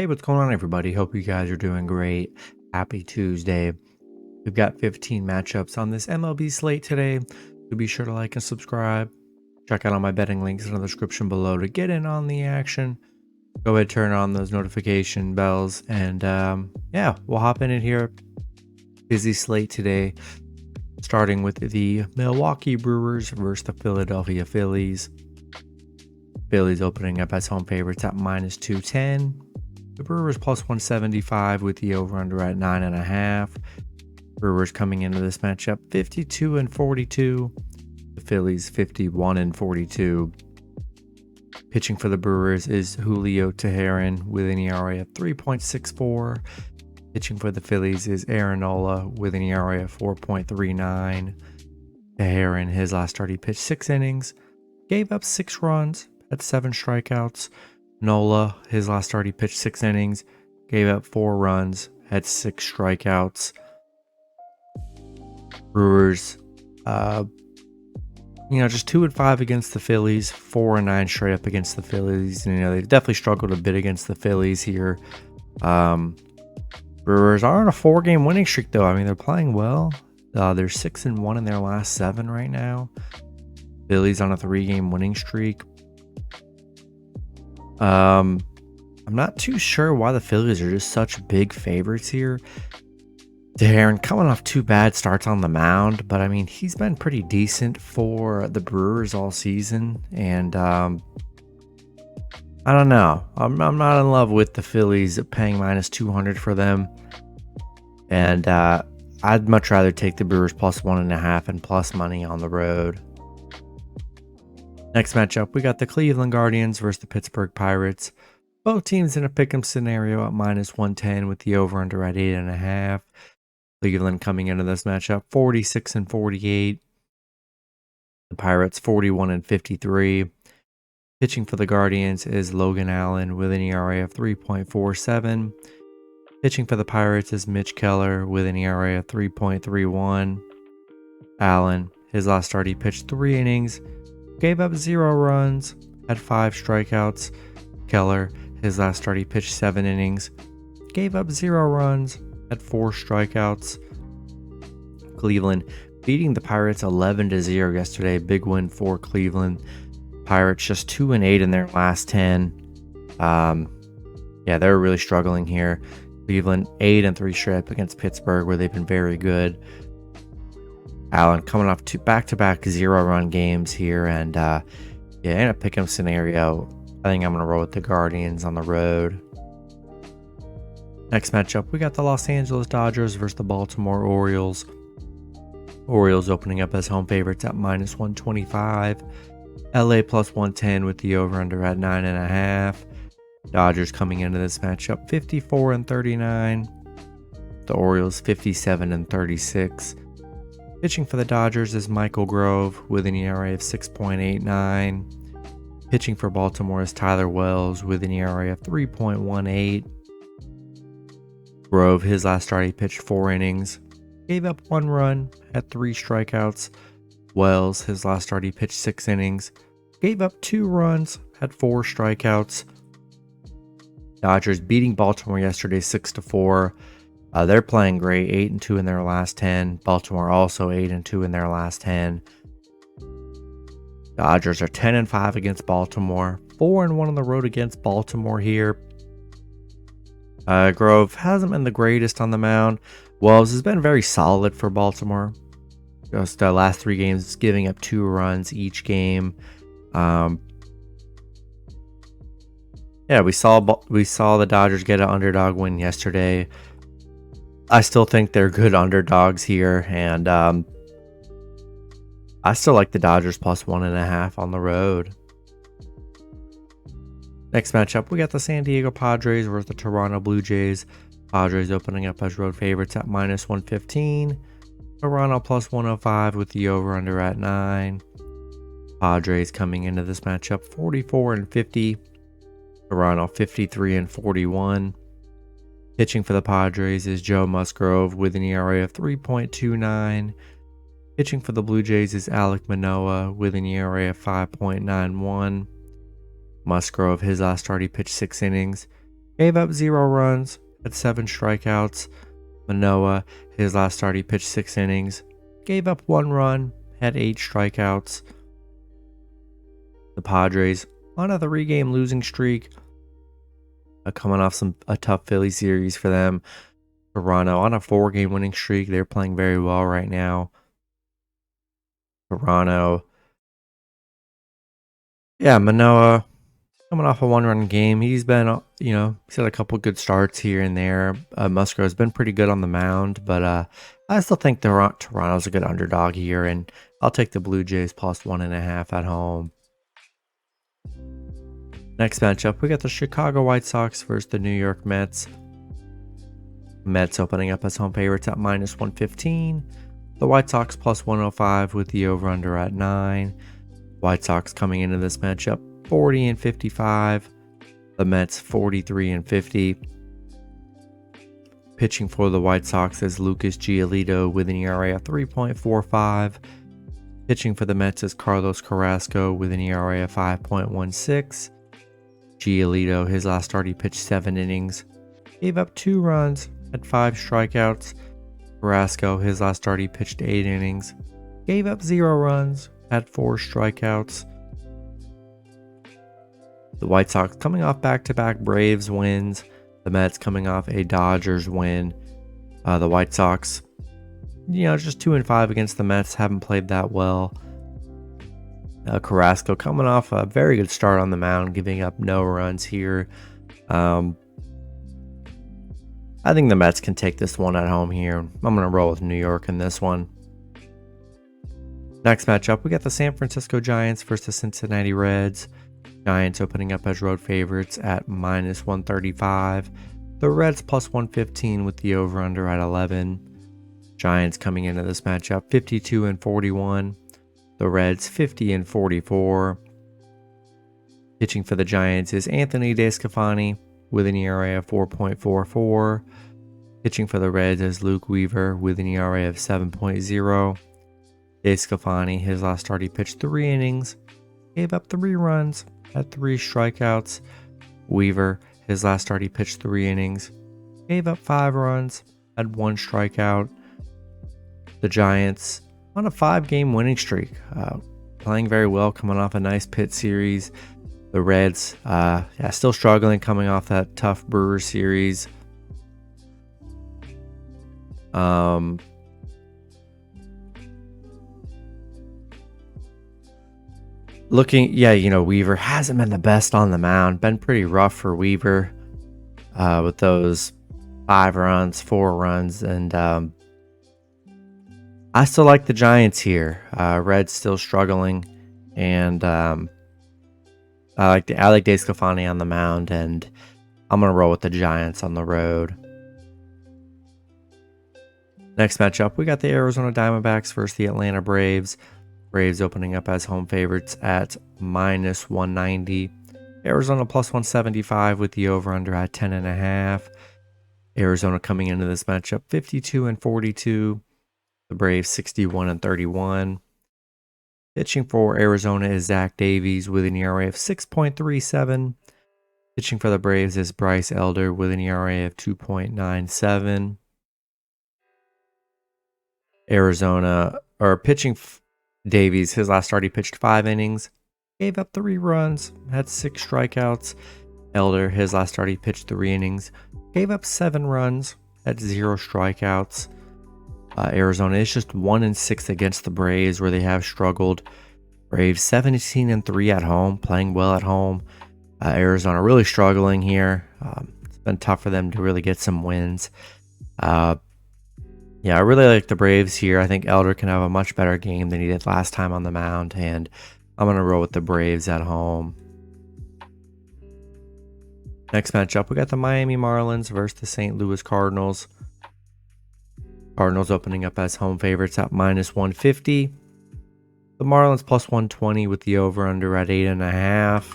Hey, what's going on, everybody? Hope you guys are doing great. Happy Tuesday. We've got 15 matchups on this MLB slate today, so be sure to like and subscribe. Check out all my betting links in the description below to get in on the action. Go ahead, turn on those notification bells, and yeah, we'll hop in here. Busy slate today, starting with the Milwaukee Brewers versus the Philadelphia Phillies. Phillies opening up as home favorites at minus 210. The Brewers plus 175 with the over-under at 9.5. Brewers coming into this matchup 52-42. The Phillies 51-42. Pitching for the Brewers is Julio Teheran with an ERA of 3.64. Pitching for the Phillies is Aaron Nola with an ERA of 4.39. Teheran, his last start, he pitched 6 innings, gave up 6 runs, had 7 strikeouts. Nola, his last start, he pitched 6 innings, gave up 4 runs, had 6 strikeouts. Brewers, just 2-5 against the Phillies, 4-9 straight up against the Phillies. And, they've definitely struggled a bit against the Phillies here. Brewers are on a 4-game winning streak, though. I mean, they're playing well. They're 6-1 in their last 7 right now. Phillies on a 3-game winning streak. I'm not too sure why the Phillies are just such big favorites here. Teheran coming off 2 bad starts on the mound, but I mean, he's been pretty decent for the Brewers all season, and I don't know. I'm not in love with the Phillies paying minus 200 for them, and I'd much rather take the Brewers plus 1.5 and plus money on the road. Next matchup, we got the Cleveland Guardians versus the Pittsburgh Pirates. Both teams in a pick'em scenario at minus 110 with the over-under at 8.5. Cleveland coming into this matchup 46-48. The Pirates 41-53. Pitching for the Guardians is Logan Allen with an ERA of 3.47. Pitching for the Pirates is Mitch Keller with an ERA of 3.31. Allen, his last start, he pitched 3 innings, gave up 0 runs, had 5 strikeouts. Keller, his last start, he pitched 7 innings, gave up 0 runs, had 4 strikeouts. Cleveland beating the Pirates 11-0 yesterday. Big win for Cleveland. Pirates just 2-8 in their last 10. They're really struggling here. Cleveland 8-3 straight up against Pittsburgh, where they've been very good. Allen coming off 2 back-to-back 0-run games here, and in a pick'em scenario, I think I'm going to roll with the Guardians on the road. Next matchup, we got the Los Angeles Dodgers versus the Baltimore Orioles. Orioles opening up as home favorites at minus 125. LA plus 110 with the over-under at 9.5. Dodgers coming into this matchup 54-39. The Orioles 57-36. Pitching for the Dodgers is Michael Grove with an ERA of 6.89. Pitching for Baltimore is Tyler Wells with an ERA of 3.18. Grove, his last start, he pitched 4 innings, gave up 1 run, had 3 strikeouts. Wells, his last start, he pitched 6 innings, gave up 2 runs, had 4 strikeouts. Dodgers beating Baltimore yesterday 6-4. They're playing great, 8-2 in their last 10. Baltimore also 8-2 in their last 10. Dodgers are 10-5 against Baltimore, 4-1 on the road against Baltimore here. Grove hasn't been the greatest on the mound. Wells has been very solid for Baltimore. Just the last 3 games giving up 2 runs each game. We saw the Dodgers get an underdog win yesterday. I still think they're good underdogs here, and I still like the Dodgers plus 1.5 on the road. Next matchup, we got the San Diego Padres versus the Toronto Blue Jays. Padres opening up as road favorites at minus 115. Toronto plus 105 with the over-under at 9. Padres coming into this matchup 44-50. Toronto 53-41. Pitching for the Padres is Joe Musgrove with an ERA of 3.29. Pitching for the Blue Jays is Alek Manoah with an ERA of 5.91. Musgrove, his last start, he pitched 6 innings, Gave up 0 runs, had 7 strikeouts. Manoah, his last start, he pitched 6 innings. Gave up 1 run, had 8 strikeouts. The Padres on a 3-game losing streak. Coming off a tough Philly series for them. Toronto on a 4-game winning streak. They're playing very well right now. Toronto. Yeah, Manoah coming off a 1-run game. He's been, he's had a couple good starts here and there. Musgrove's been pretty good on the mound, but I still think Toronto's a good underdog here, and I'll take the Blue Jays plus 1.5 at home. Next matchup, we got the Chicago White Sox versus the New York Mets. Mets opening up as home favorites at minus 115. The White Sox plus 105 with the over-under at 9. White Sox coming into this matchup 40-55. The Mets 43-50. Pitching for the White Sox is Lucas Giolito with an ERA of 3.45. Pitching for the Mets is Carlos Carrasco with an ERA of 5.16. Giolito, his last start, he pitched 7 innings. Gave up 2 runs, had 5 strikeouts. Carrasco, his last start, he pitched 8 innings. Gave up 0 runs, had 4 strikeouts. The White Sox coming off back-to-back Braves wins. The Mets coming off a Dodgers win. The White Sox, just 2-5 against the Mets, haven't played that well. Carrasco coming off a very good start on the mound, giving up no runs here. I think the Mets can take this one at home here. I'm going to roll with New York in this one. Next matchup, we got the San Francisco Giants versus the Cincinnati Reds. Giants opening up as road favorites at minus 135. The Reds plus 115 with the over-under at 11. Giants coming into this matchup 52-41. The Reds 50-44. Pitching for the Giants is Anthony DeSclafani with an ERA of 4.44. Pitching for the Reds is Luke Weaver with an ERA of 7.0. DeSclafani, his last start, he pitched 3 innings, gave up 3 runs, had 3 strikeouts. Weaver, his last start, he pitched 3 innings, gave up 5 runs, had 1 strikeout. The Giants on a 5-game winning streak, playing very well, coming off a nice pit series. The Reds, still struggling, coming off that tough Brewers series. Weaver hasn't been the best on the mound. Been pretty rough for Weaver with those 5 runs, 4 runs, and I still like the Giants here. Reds still struggling, and I like DeSclafani on the mound, and I'm gonna roll with the Giants on the road. Next matchup, we got the Arizona Diamondbacks versus the Atlanta Braves. Braves opening up as home favorites at minus 190. Arizona plus 175 with the over-under at 10.5. Arizona coming into this matchup 52-42. The Braves 61-31. Pitching for Arizona is Zach Davies with an ERA of 6.37. Pitching for the Braves is Bryce Elder with an ERA of 2.97. Davies, his last start, he pitched 5 innings, gave up 3 runs, had 6 strikeouts. Elder, his last start, he pitched 3 innings, gave up 7 runs, had 0 strikeouts. Arizona is just 1-6 against the Braves, where they have struggled. Braves 17-3 at home, playing well at home. Arizona really struggling here. It's been tough for them to really get some wins. I really like the Braves here. I think Elder can have a much better game than he did last time on the mound, and I'm going to roll with the Braves at home. Next matchup, we got the Miami Marlins versus the St. Louis Cardinals. Cardinals opening up as home favorites at minus 150. The Marlins plus 120 with the over-under at 8.5.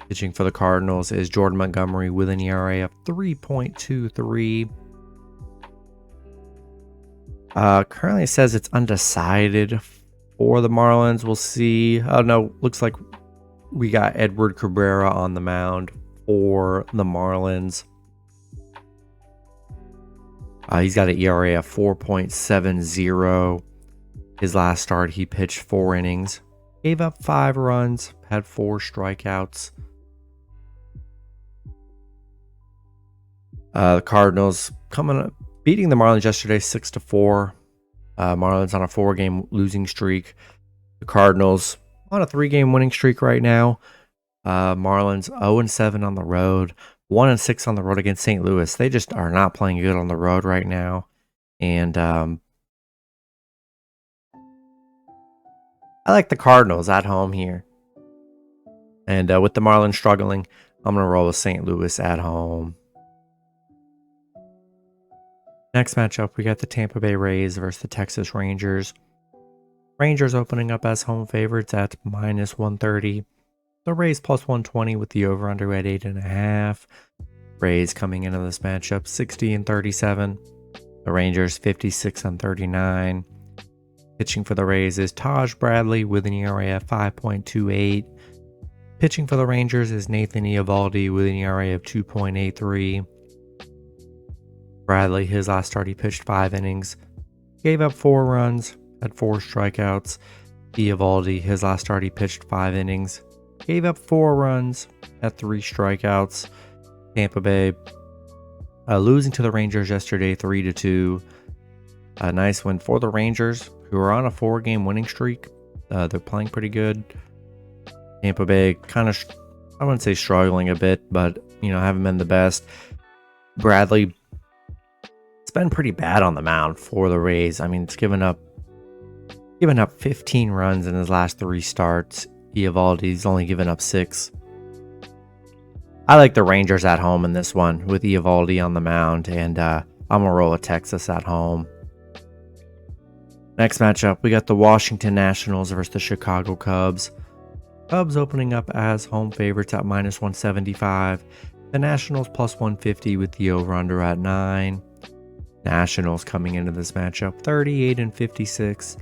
Pitching for the Cardinals is Jordan Montgomery with an ERA of 3.23. Currently it says it's undecided for the Marlins. We'll see. Oh no, looks like we got Edward Cabrera on the mound for the Marlins. He's got an ERA of 4.70. His last start, he pitched 4 innings, gave up 5 runs, had 4 strikeouts. The Cardinals beating the Marlins yesterday 6-4. Marlins on a 4-game losing streak. The Cardinals on a 3-game winning streak right now. Marlins 0-7 on the road, 1-6 on the road against St. Louis. They just are not playing good on the road right now. And I like the Cardinals at home here. And with the Marlins struggling, I'm going to roll with St. Louis at home. Next matchup, we got the Tampa Bay Rays versus the Texas Rangers. Rangers opening up as home favorites at -130. The Rays +120 with the over-under at 8.5. Rays coming into this matchup 60-37. The Rangers 56-39. Pitching for the Rays is Taj Bradley with an ERA of 5.28. Pitching for the Rangers is Nathan Eovaldi with an ERA of 2.83. Bradley, his last start, he pitched 5 innings, gave up 4 runs, had 4 strikeouts. Eovaldi, his last start, he pitched 5 innings, gave up 4 runs, had 3 strikeouts. Tampa Bay losing to the Rangers yesterday 3-2. A nice win for the Rangers, who are on a 4-game winning streak. They're playing pretty good. Tampa Bay kind of, I wouldn't say struggling a bit, but haven't been the best. Bradley, it's been pretty bad on the mound for the Rays. I mean, it's given up 15 runs in his last 3 starts. Eovaldi's only given up 6. I like the Rangers at home in this one with Eovaldi on the mound, and I'm going to roll with Texas at home. Next matchup, we got the Washington Nationals versus the Chicago Cubs. Cubs opening up as home favorites at -175. The Nationals +150 with the over-under at 9. Nationals coming into this matchup 38-56.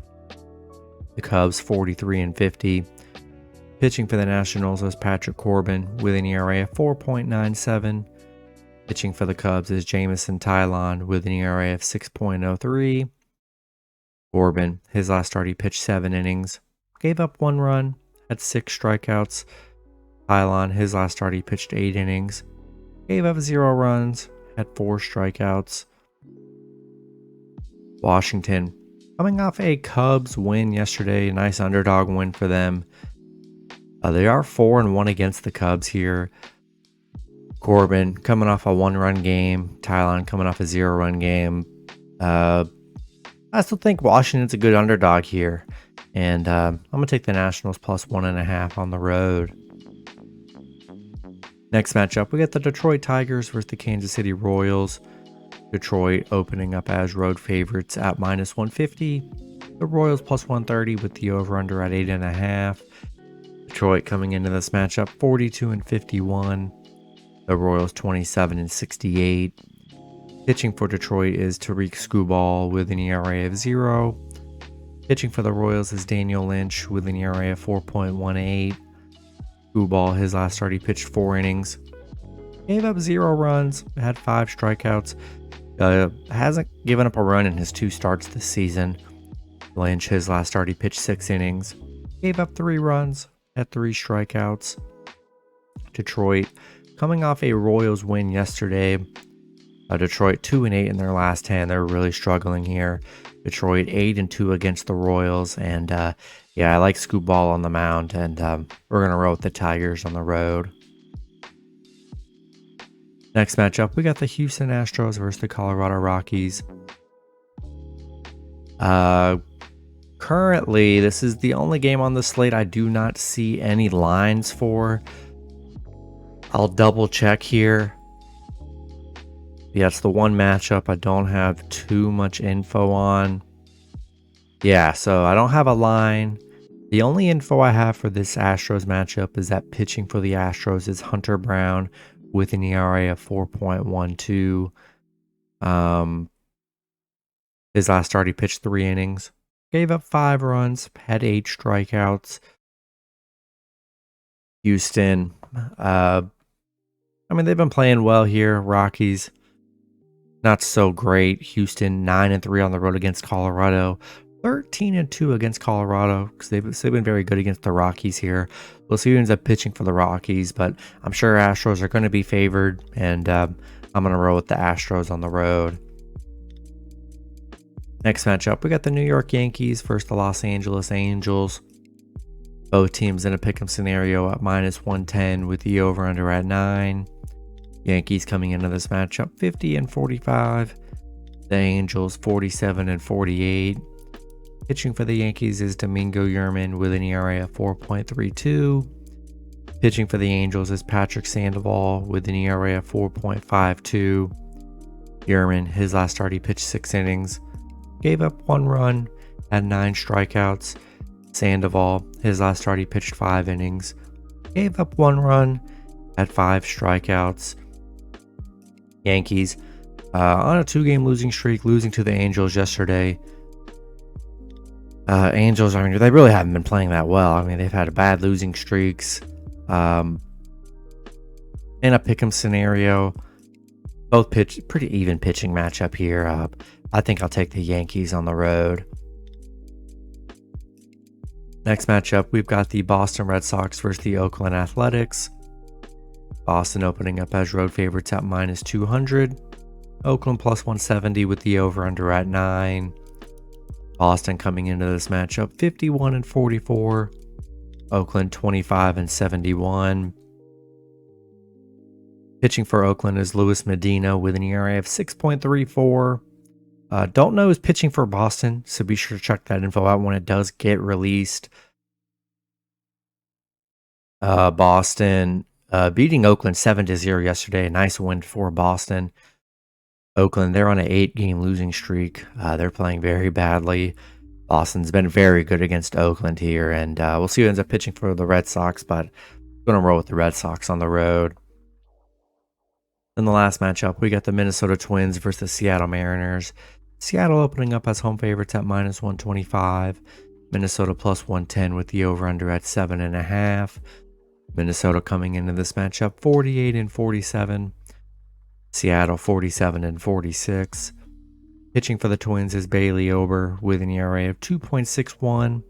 The Cubs 43-50. Pitching for the Nationals is Patrick Corbin with an ERA of 4.97. Pitching for the Cubs is Jamison Tylon with an ERA of 6.03. Corbin, his last start, he pitched 7 innings, gave up 1 run, had 6 strikeouts. Tylon, his last start, he pitched 8 innings, gave up 0 runs, had 4 strikeouts. Washington, coming off a Cubs win yesterday, a nice underdog win for them. They are 4-1 against the Cubs here. Corbin coming off a 1-run game. Tylon coming off a 0-run game. I still think Washington's a good underdog here. And I'm going to take the Nationals +1.5 on the road. Next matchup, we got the Detroit Tigers versus the Kansas City Royals. Detroit opening up as road favorites at -150. The Royals +130 with the over-under at 8.5. Detroit coming into this matchup 42-51. The Royals 27-68. Pitching for Detroit is Tariq Skubal with an ERA of 0. Pitching for the Royals is Daniel Lynch with an ERA of 4.18. Skubal, his last start, he pitched 4 innings, gave up 0 runs, had 5 strikeouts. Hasn't given up a run in his 2 starts this season. Lynch, his last start, he pitched 6 innings, gave up 3 runs, had 3 strikeouts. Detroit, coming off a Royals win yesterday. Detroit 2-8 in their last 10. They're really struggling here. Detroit 8-2 against the Royals. And yeah, I like Skubal on the mound. And we're going to roll with the Tigers on the road. Next matchup, we got the Houston Astros versus the Colorado Rockies. Currently, this is the only game on the slate I do not see any lines for. I'll double check here. Yeah, it's the one matchup I don't have too much info on. Yeah, so I don't have a line. The only info I have for this Astros matchup is that pitching for the Astros is Hunter Brown with an ERA of 4.12. His last start, he pitched 3 innings, gave up 5 runs, had 8 strikeouts. Houston, I mean, they've been playing well here. Rockies, not so great. Houston, 9-3 on the road against Colorado. 13-2 against Colorado because they've been very good against the Rockies here. We'll see who ends up pitching for the Rockies, but I'm sure Astros are going to be favored, and I'm going to roll with the Astros on the road. Next matchup, we got the New York Yankees versus the Los Angeles Angels. Both teams in a pick'em scenario at -110 with the over/under at 9. Yankees coming into this matchup 50-45. The Angels 47-48. Pitching for the Yankees is Domingo Yerman with an ERA of 4.32. Pitching for the Angels is Patrick Sandoval with an ERA of 4.52. Yerman, his last start, he pitched 6 innings, gave up 1 run, had 9 strikeouts. Sandoval, his last start, he pitched 5 innings, gave up 1 run, had 5 strikeouts. Yankees on a 2-game losing streak, losing to the Angels yesterday. Angels, I mean, they really haven't been playing that well. I mean, they've had bad losing streaks. In a pick'em scenario, both pitch pretty even pitching matchup here. I think I'll take the Yankees on the road. Next matchup, we've got the Boston Red Sox versus the Oakland Athletics. Boston opening up as road favorites at -200. Oakland +170 with the over/under at 9. Boston coming into this matchup 51-44. Oakland 25-71. Pitching for Oakland is Luis Medina with an ERA of 6.34. Don't know who's pitching for Boston, so be sure to check that info out when it does get released. Boston beating Oakland 7-0 yesterday. A nice win for Boston. Oakland, they're on an 8-game losing streak. They're playing very badly. Boston's been very good against Oakland here, and we'll see who ends up pitching for the Red Sox, but I'm going to roll with the Red Sox on the road. In the last matchup, we got the Minnesota Twins versus the Seattle Mariners. Seattle opening up as home favorites at -125. Minnesota +110 with the over/under at 7.5. Minnesota coming into this matchup 48-47. Seattle 47-46. Pitching for the Twins is Bailey Ober with an ERA of 2.61.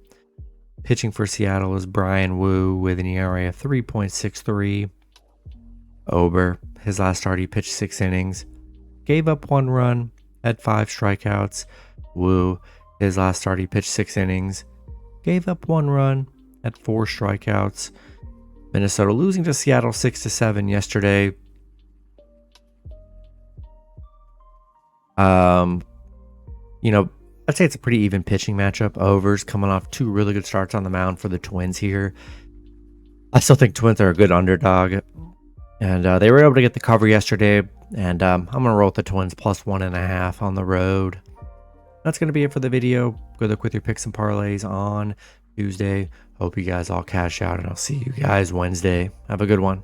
Pitching for Seattle is Brian Wu with an ERA of 3.63. Ober, his last start, he pitched 6 innings, gave up 1 run, had 5 strikeouts. Wu, his last start, he pitched 6 innings, gave up 1 run, had 4 strikeouts. Minnesota losing to Seattle 6-7 yesterday. I'd say it's a pretty even pitching matchup. Overs coming off 2 really good starts on the mound for the Twins here. I still think Twins are a good underdog, and they were able to get the cover yesterday, and I'm going to roll with the Twins +1.5 on the road. That's going to be it for the video. Good luck with your picks and parlays on Tuesday. Hope you guys all cash out, and I'll see you guys Wednesday. Have a good one.